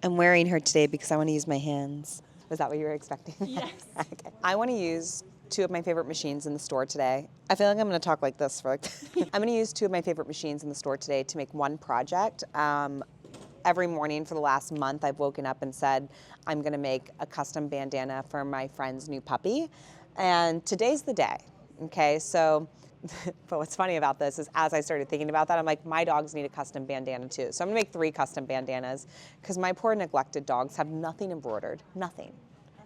I'm wearing her today because I want to use my hands. Was that what you were expecting? Yes. Okay. I want to use two of my favorite machines in the store today. I feel like I'm going to talk like this for I'm going to use two of my favorite machines in the store today to make one project. Every morning for the last month, I've woken up and said, I'm going to make a custom bandana for my friend's new puppy. And today's the day. Okay, so but what's funny about this is as I started thinking about that, I'm like, my dogs need a custom bandana too. So I'm gonna make 3 custom bandanas because my poor neglected dogs have nothing embroidered, nothing.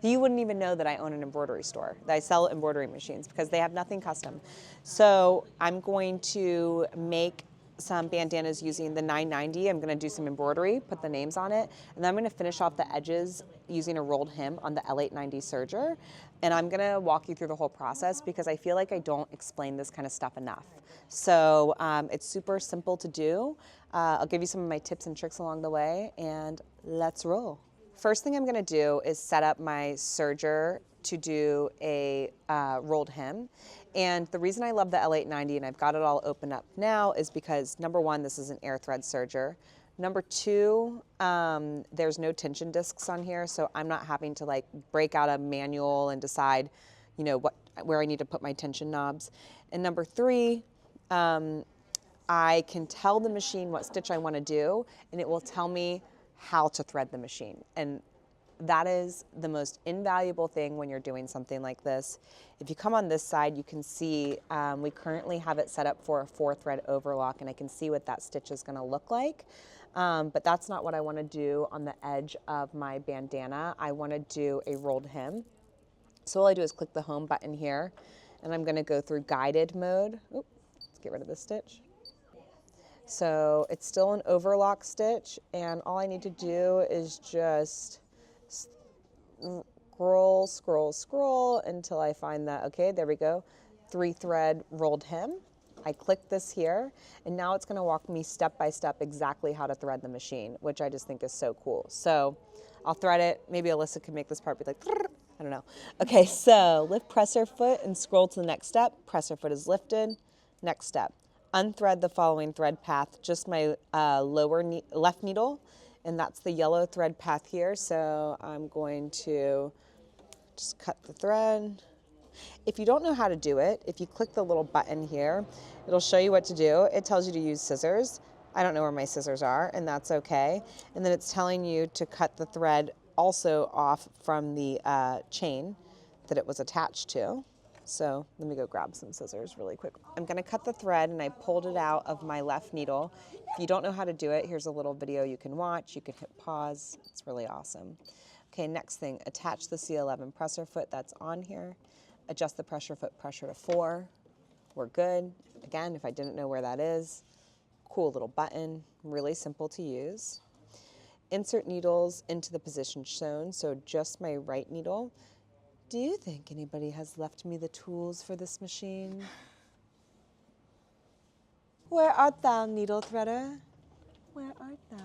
You wouldn't even know that I own an embroidery store, that I sell embroidery machines because they have nothing custom. So I'm going to make some bandanas using the 990. I'm gonna do some embroidery, put the names on it, and then I'm gonna finish off the edges using a rolled hem on the L890 Serger. And I'm gonna walk you through the whole process because I feel like I don't explain this kind of stuff enough. So it's super simple to do. I'll give you some of my tips and tricks along the way, and let's roll. First thing I'm gonna do is set up my serger to do a rolled hem. And the reason I love the L890, and I've got it all open up now, is because number one, this is an air thread serger. Number two, there's no tension discs on here, so I'm not having to like break out a manual and decide, you know, where I need to put my tension knobs. And number three, I can tell the machine what stitch I want to do, and it will tell me how to thread the machine. And that is the most invaluable thing when you're doing something like this. If you come on this side, you can see we currently have it set up for a 4-thread overlock, and I can see what that stitch is going to look like. But that's not what I want to do on the edge of my bandana. I want to do a rolled hem. So all I do is click the home button here, and I'm going to go through guided mode. Oop, let's get rid of this stitch. So it's still an overlock stitch, and all I need to do is just scroll, scroll, scroll until I find that, okay, there we go, 3-thread rolled hem. I click this here, and now it's gonna walk me step by step exactly how to thread the machine, which I just think is so cool. So I'll thread it. Maybe Alyssa can make this part be like, I don't know. Okay, so lift presser foot and scroll to the next step. Presser foot is lifted. Next step. Unthread the following thread path, just my left needle, and that's the yellow thread path here. So I'm going to just cut the thread. If you don't know how to do it, if you click the little button here, it'll show you what to do. It tells you to use scissors. I don't know where my scissors are, and that's okay. And then it's telling you to cut the thread also off from the chain that it was attached to. So let me go grab some scissors really quick. I'm gonna cut the thread, and I pulled it out of my left needle. If you don't know how to do it, here's a little video you can watch. You can hit pause. It's really awesome. Okay, next thing, attach the C11 presser foot that's on here. Adjust the pressure foot pressure to 4. We're good. Again, if I didn't know where that is, cool little button, really simple to use. Insert needles into the position shown, so just my right needle. Do you think anybody has left me the tools for this machine? Where art thou, needle threader? Where art thou?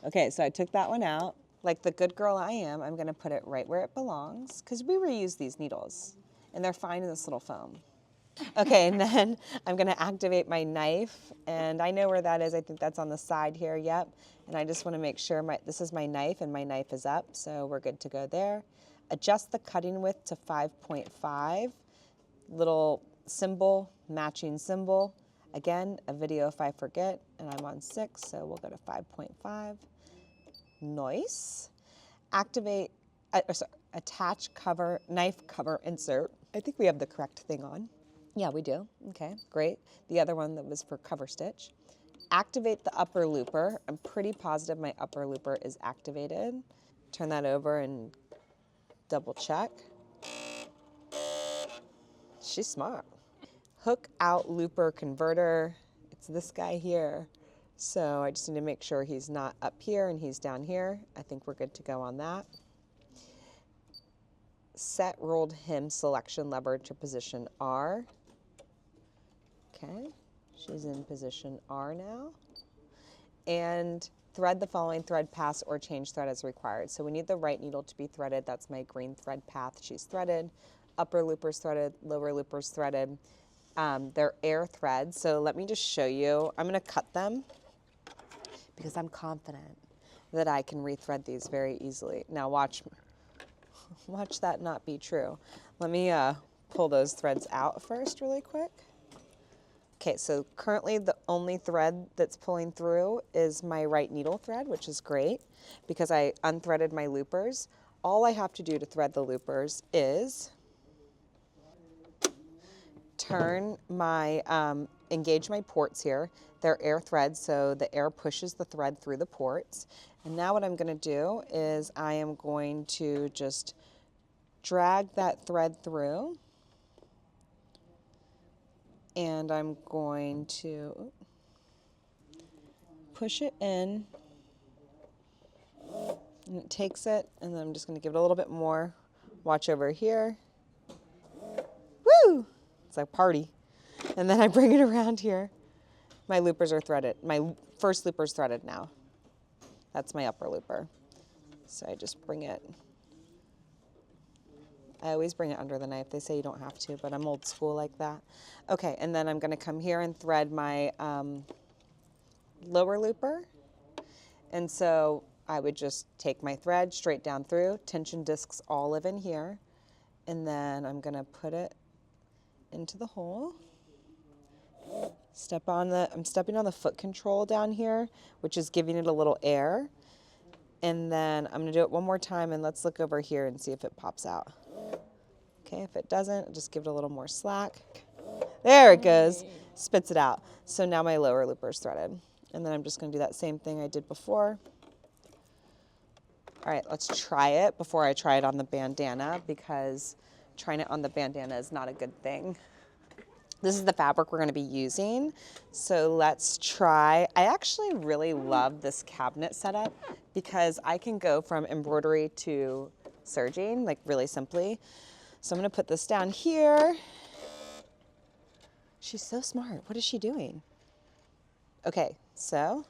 Okay, so I took that one out. Like the good girl I am, I'm gonna put it right where it belongs, because we reuse these needles, and they're fine in this little foam. Okay, and then I'm gonna activate my knife, and I know where that is. I think that's on the side here, yep. And I just wanna make sure this is my knife, and my knife is up, so we're good to go there. Adjust the cutting width to 5.5. Little symbol, matching symbol. Again, a video if I forget, and I'm on 6, so we'll go to 5.5. Nice. Activate, attach cover, knife cover insert. I think we have the correct thing on. Yeah, we do. Okay, great. The other one that was for cover stitch. Activate the upper looper. I'm pretty positive my upper looper is activated. Turn that over and double check. She's smart. Hook out looper converter. It's this guy here. So I just need to make sure he's not up here and he's down here. I think we're good to go on that. Set rolled hem selection lever to position R. Okay, she's in position R now. And thread the following thread paths or change thread as required. So we need the right needle to be threaded. That's my green thread path. She's threaded. Upper loopers threaded, lower loopers threaded. They're air threads. So let me just show you. I'm gonna cut them because I'm confident that I can rethread these very easily. Now watch that not be true. Let me pull those threads out first really quick. Okay, so currently the only thread that's pulling through is my right needle thread, which is great because I unthreaded my loopers. All I have to do to thread the loopers is turn my, engage my ports here. They're air threads, so the air pushes the thread through the ports. And now what I'm gonna do is I am going to just drag that thread through, and I'm going to push it in, and it takes it, and then I'm just gonna give it a little bit more. Watch over here. Woo! It's like a party. And then I bring it around here. My loopers are threaded. My first looper's threaded now. That's my upper looper. So I just bring it. I always bring it under the knife. They say you don't have to, but I'm old school like that. Okay, and then I'm gonna come here and thread my lower looper. And so I would just take my thread straight down through, tension discs olive in here, and then I'm gonna put it into the hole. I'm stepping on the foot control down here, which is giving it a little air. And then I'm gonna do it one more time, and let's look over here and see if it pops out. Okay, if it doesn't, just give it a little more slack. There it goes, spits it out. So now my lower looper is threaded. And then I'm just gonna do that same thing I did before. All right, let's try it before I try it on the bandana, because trying it on the bandana is not a good thing. This is the fabric we're gonna be using. So let's try. I actually really love this cabinet setup because I can go from embroidery to serging, like really simply. So I'm gonna put this down here. She's so smart. What is she doing? Okay, so.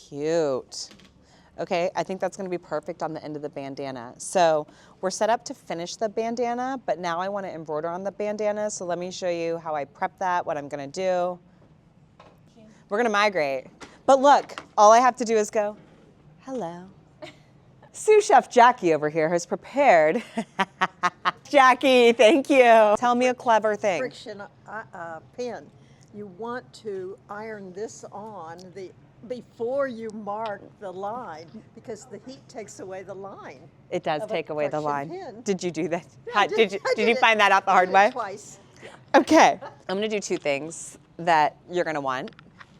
Cute. Okay, I think that's gonna be perfect on the end of the bandana. So we're set up to finish the bandana, but now I wanna embroider on the bandana. So let me show you how I prep that, what I'm gonna do. We're gonna migrate. But look, all I have to do is go, hello. Sous Chef Jackie over here has prepared. Jackie, thank you. Tell me a clever thing. Friction pin. You want to iron this on before you mark the line, because the heat takes away the line. It does take away the line. Pin. Did you do that? Yeah, Did you find that out the hard way? Twice. Yeah. Okay, I'm gonna do two things that you're gonna want.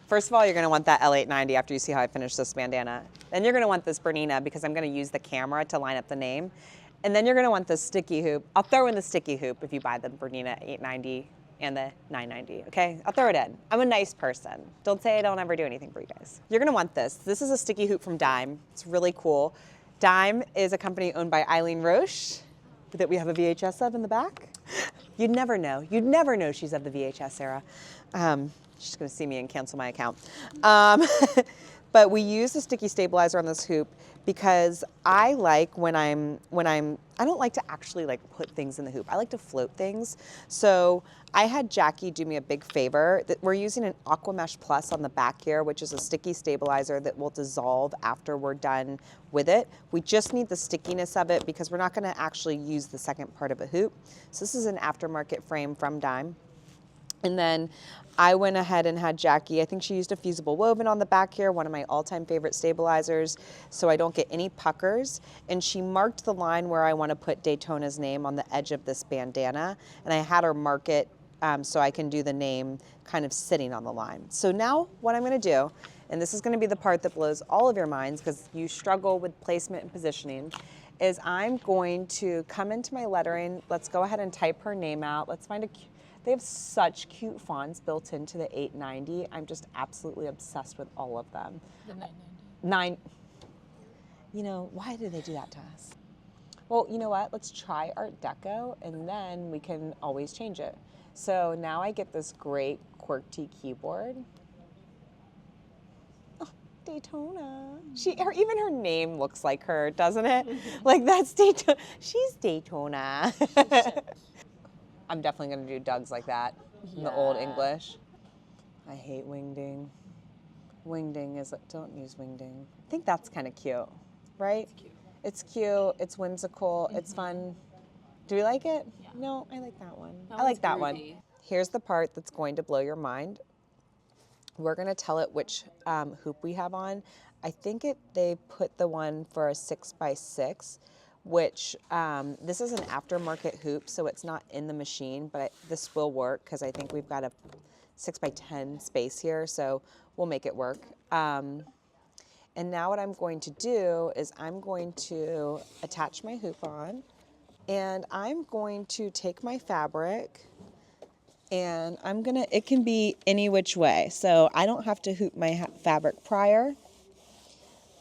First of all, you're gonna want that L890 after you see how I finish this bandana. Then you're gonna want this Bernina because I'm gonna use the camera to line up the name. And then you're gonna want this sticky hoop. I'll throw in the sticky hoop if you buy the Bernina 890 and the 990, okay? I'll throw it in. I'm a nice person. Don't say I don't ever do anything for you guys. You're gonna want this. This is a sticky hoop from Dime. It's really cool. Dime is a company owned by Eileen Roche that we have a VHS of in the back. You'd never know. You'd never know she's of the VHS era. She's gonna see me and cancel my account. But we use the sticky stabilizer on this hoop because I like I don't like to actually like put things in the hoop. I like to float things. So I had Jackie do me a big favor. That we're using an Aqua Mesh Plus on the back here, which is a sticky stabilizer that will dissolve after we're done with it. We just need the stickiness of it because we're not gonna actually use the second part of a hoop. So this is an aftermarket frame from Dime. And then I went ahead and had Jackie, I think she used a fusible woven on the back here, one of my all-time favorite stabilizers, so I don't get any puckers. And she marked the line where I want to put Daytona's name on the edge of this bandana. And I had her mark it so I can do the name kind of sitting on the line. So now what I'm going to do, and this is going to be the part that blows all of your minds because you struggle with placement and positioning, is I'm going to come into my lettering. Let's go ahead and type her name out. Let's find a They have such cute fonts built into the 890. I'm just absolutely obsessed with all of them. The 990. You know, why do they do that to us? Well, you know what? Let's try Art Deco, and then we can always change it. So now I get this great QWERTY keyboard. Oh, Daytona. Even her name looks like her, doesn't it? Like that's Daytona. She's Daytona. I'm definitely gonna do Doug's like that in the Old English. I hate wingding. Wingding is, don't use wingding. I think that's kind of cute, right? It's cute, it's whimsical, it's fun. Do we like it? Yeah. No, I like that one. That I like one's that one. groovy. Here's the part that's going to blow your mind. We're gonna tell it which hoop we have on. I think they put the one for a 6x6, which this is an aftermarket hoop, so it's not in the machine, but this will work because I think we've got a 6x10 space here, so we'll make it work. And now what I'm going to do is I'm going to attach my hoop on, and I'm going to take my fabric, and it can be any which way. So I don't have to hoop my fabric prior.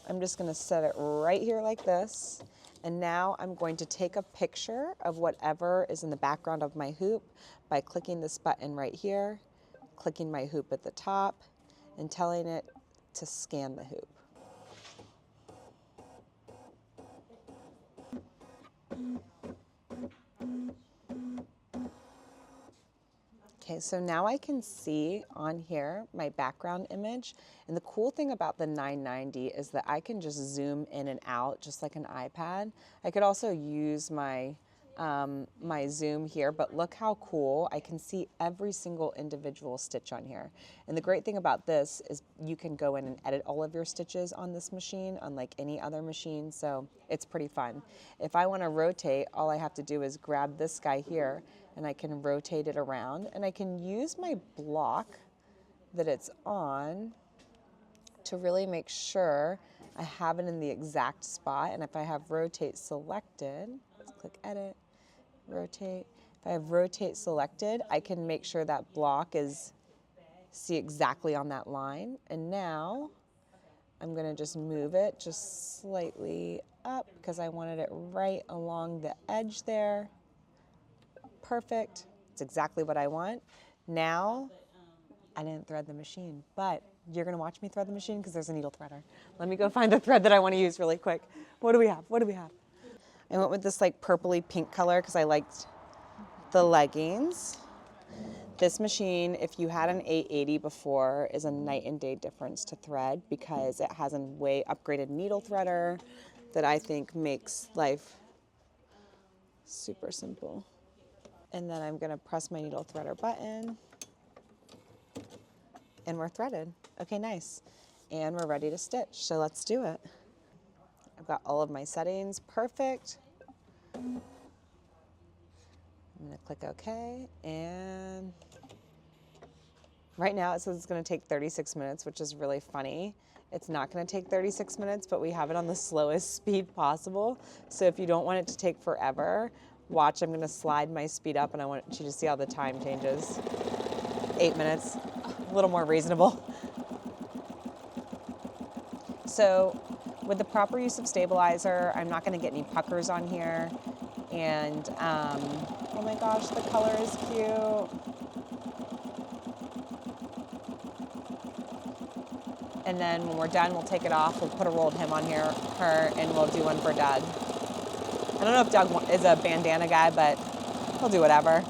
I'm just gonna set it right here like this. And now I'm going to take a picture of whatever is in the background of my hoop by clicking this button right here, clicking my hoop at the top, and telling it to scan the hoop. Okay, so now I can see on here my background image. And the cool thing about the 990 is that I can just zoom in and out just like an iPad. I could also use my my zoom here, but look how cool. I can see every single individual stitch on here. And the great thing about this is you can go in and edit all of your stitches on this machine, unlike any other machine, so it's pretty fun. If I want to rotate, all I have to do is grab this guy here, and I can rotate it around, and I can use my block that it's on to really make sure I have it in the exact spot. And if I have rotate selected, let's click edit, rotate. If I have rotate selected, I can make sure that block is exactly on that line. And now I'm gonna just move it just slightly up because I wanted it right along the edge there. Perfect, it's exactly what I want. Now, I didn't thread the machine, but you're gonna watch me thread the machine because there's a needle threader. Let me go find the thread that I wanna use really quick. What do we have? What do we have? I went with this like purpley pink color because I liked the leggings. This machine, if you had an 880 before, is a night and day difference to thread because it has a way upgraded needle threader that I think makes life super simple. And then I'm gonna press my needle threader button and we're threaded. Okay, nice. And we're ready to stitch, so let's do it. I've got all of my settings perfect. I'm gonna click OK, and right now it says it's gonna take 36 minutes, which is really funny. It's not gonna take 36 minutes, but we have it on the slowest speed possible. So if you don't want it to take forever, watch, I'm gonna slide my speed up and I want you to see how the time changes. 8 minutes, a little more reasonable. So with the proper use of stabilizer, I'm not gonna get any puckers on here. And oh my gosh, the color is cute. And then when we're done, we'll take it off. We'll put a rolled hem on here, and we'll do one for Doug. I don't know if Doug is a bandana guy, but he'll do whatever.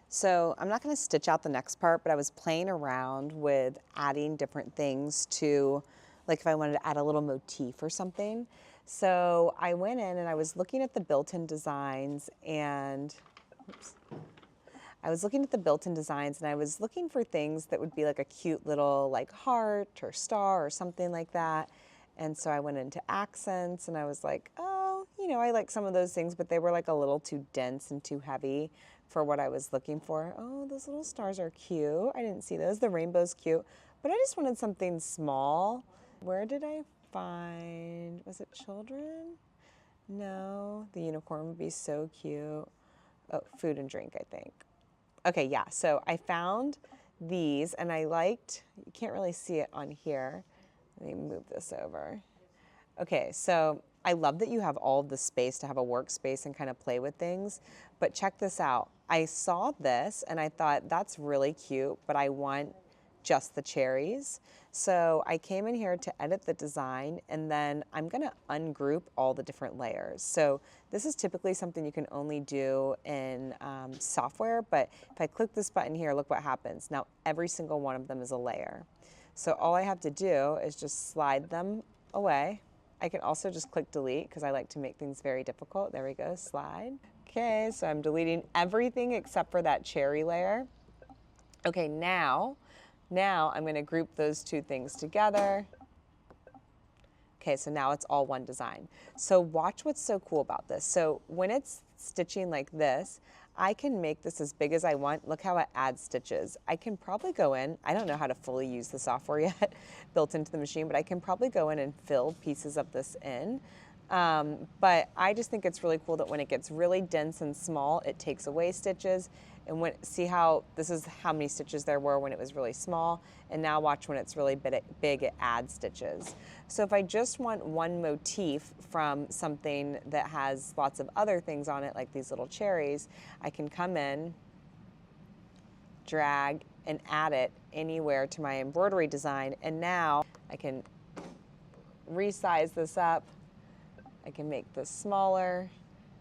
So I'm not gonna stitch out the next part, but I was playing around with adding different things to, like if I wanted to add a little motif or something. So I went in and I was looking at the built-in designs and, I was looking for things that would be like a cute little like heart or star or something like that. And so I went into accents and I was like, oh, you know, I like some of those things, but they were like a little too dense and too heavy for what I was looking for. Oh, those little stars are cute. I didn't see those. The rainbow's cute, but I just wanted something small. Where did I find, was it children? No, the unicorn would be so cute. Oh, food and drink, I think. Okay, yeah, so I found these and I liked, you can't really see it on here. Let me move this over. Okay, so I love that you have all of the space to have a workspace and kind of play with things, but check this out. I saw this and I thought that's really cute, but I want just the cherries. So I came in here to edit the design, and then I'm gonna ungroup all the different layers. So this is typically something you can only do in software, but if I click this button here, look what happens. Now every single one of them is a layer. So all I have to do is just slide them away. I can also just click delete because I like to make things very difficult. There we go, slide. Okay, so I'm deleting everything except for that cherry layer. Okay, now I'm going to group those two things together. Okay, so now it's all one design. So watch what's so cool about this. So when it's stitching like this, I can make this as big as I want. Look how it adds stitches. I can probably go in, I don't know how to fully use the software yet built into the machine, but I can probably go in and fill pieces of this in. But I just think it's really cool that when it gets really dense and small, it takes away stitches. And see how this is how many stitches there were when it was really small, and now watch when it's really big, it adds stitches. So if I just want one motif from something that has lots of other things on it, like these little cherries, I can come in, drag, and add it anywhere to my embroidery design, and now I can resize this up. I can make this smaller,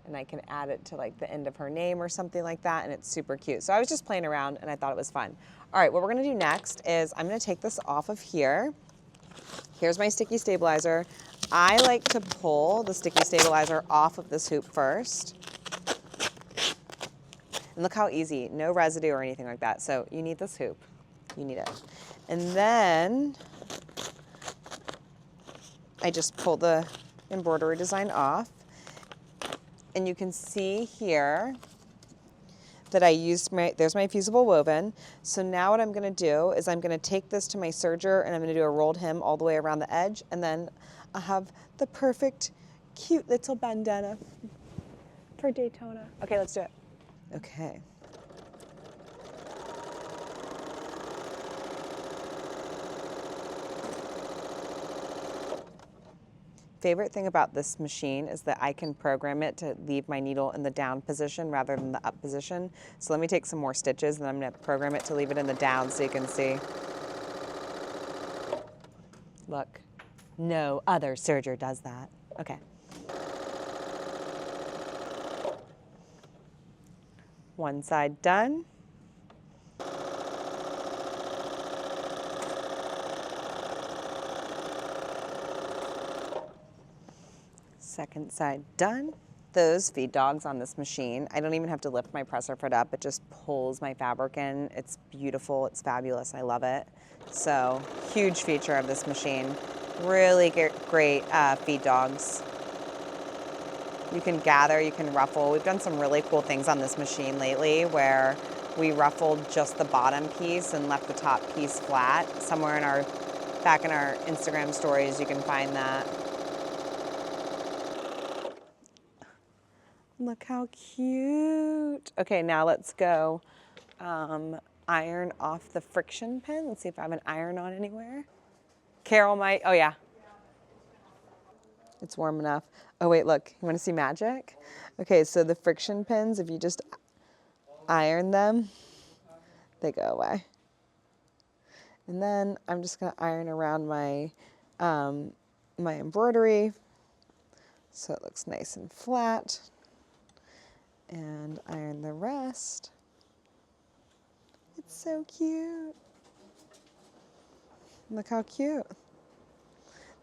and I can add it to like the end of her name or something like that, and it's super cute. So I was just playing around and I thought it was fun. All right, what we're gonna do next is I'm gonna take this off of here. Here's my sticky stabilizer. I like to pull the sticky stabilizer off of this hoop first. And look how easy, no residue or anything like that. So you need this hoop, you need it. And then I just pull the embroidery design off. And you can see here that I used there's my fusible woven. So now what I'm gonna do is I'm gonna take this to my serger and I'm gonna do a rolled hem all the way around the edge, and then I'll have the perfect, cute little bandana for Daytona. Okay, let's do it. Okay. Favorite thing about this machine is that I can program it to leave my needle in the down position rather than the up position. So let me take some more stitches, and I'm going to program it to leave it in the down so you can see. Look, no other serger does that. Okay. One side done. Second side done. Those feed dogs on this machine, I don't even have to lift my presser foot up. It just pulls my fabric in. It's beautiful. It's fabulous. I love it. So huge feature of this machine. Really great feed dogs. You can gather, you can ruffle. We've done some really cool things on this machine lately where we ruffled just the bottom piece and left the top piece flat. Somewhere back in our Instagram stories, you can find that. Look how cute. Okay, now let's go iron off the friction pin. Let's see if I have an iron on anywhere. Carol might, oh yeah. It's warm enough. Oh wait, look, you wanna see magic? Okay, so the friction pins, if you just iron them, they go away. And then I'm just gonna iron around my, my embroidery so it looks nice and flat. And iron the rest. It's so cute. Look how cute.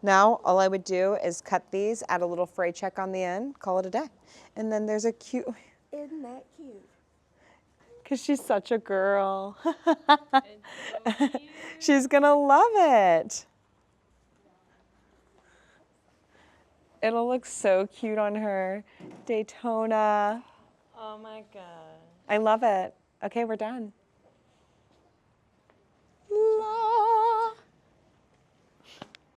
Now, all I would do is cut these, add a little fray check on the end, call it a day. And then there's a cute... Isn't that cute? Because she's such a girl. It's so cute. She's gonna love it. It'll look so cute on her. Daytona. Oh my God. I love it. Okay, we're done.